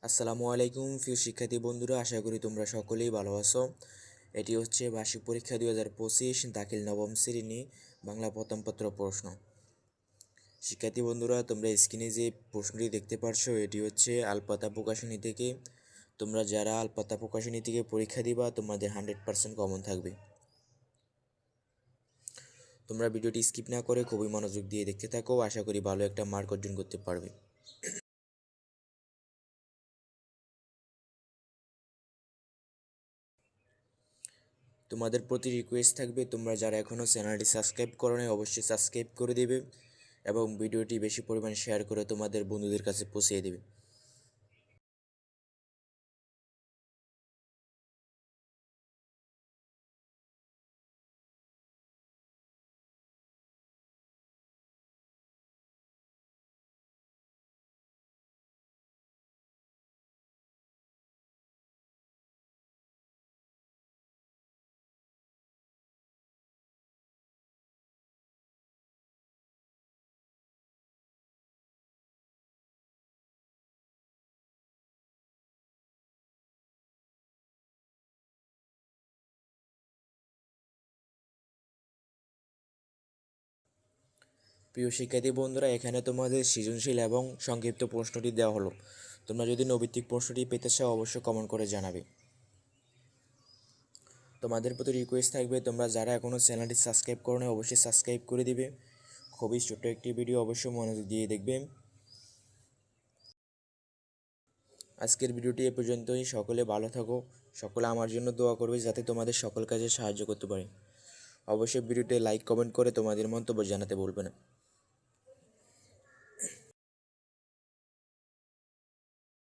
আসসালামু আলাইকুম প্রিয় শিক্ষার্থী বন্ধুরা, আশা করি তোমরা সকলেই ভালো আছো। এটি হচ্ছে বার্ষিক পরীক্ষা 2025 দাখিল নবম শ্রেণী বাংলা প্রথম পত্র প্রশ্ন। শিক্ষার্থী বন্ধুরা, তোমরা স্ক্রিনে যে প্রশ্নটি দেখতে পারছো এটি হচ্ছে আলপাতা প্রকাশনী থেকে। তোমরা যারা আলপাতা প্রকাশনী থেকে পরীক্ষা দিবা তোমাদের 100% কমন থাকবে। তোমরা ভিডিওটি স্কিপ না করে খুবই মনোযোগ দিয়ে দেখতে থাকো, আশা করি ভালো একটা মার্ক অর্জন করতে পারবে। তোমাদের প্রতি রিকোয়েস্ট থাকবে, তোমরা যারা এখনও চ্যানেলটি সাবস্ক্রাইব করো নাই অবশ্যই সাবস্ক্রাইব করে দেবে এবং ভিডিওটি বেশি পরিমাণ শেয়ার করে তোমাদের বন্ধুদের কাছে পৌঁছিয়ে দেবে। প্রিয় শিক্ষার্থী বন্ধুরা, এখানে তোমাদের সৃজনশীল এবং সংক্ষিপ্ত প্রশ্নটি দেওয়া হলো। তোমরা যদি নৈবিত্তিক প্রশ্নটি পেতে চাও অবশ্যই কমেন্ট করে জানাবে। তোমাদের প্রতি রিকোয়েস্ট থাকবে, তোমরা যারা এখনও চ্যানেলটি সাবস্ক্রাইব করো নাই অবশ্যই সাবস্ক্রাইব করে দিবে। খুবই ছোট্ট একটি ভিডিও, অবশ্যই মনোযোগ দিয়ে দেখবে। আজকের ভিডিওটি এ পর্যন্তই। সকলে ভালো থাকো, সকলে আমার জন্য দোয়া করবে যাতে তোমাদের সকল কাজে সাহায্য করতে পারে। অবশ্যই ভিডিওতে লাইক কমেন্ট করে তোমাদের মন্তব্য জানাতে ভুলবে না।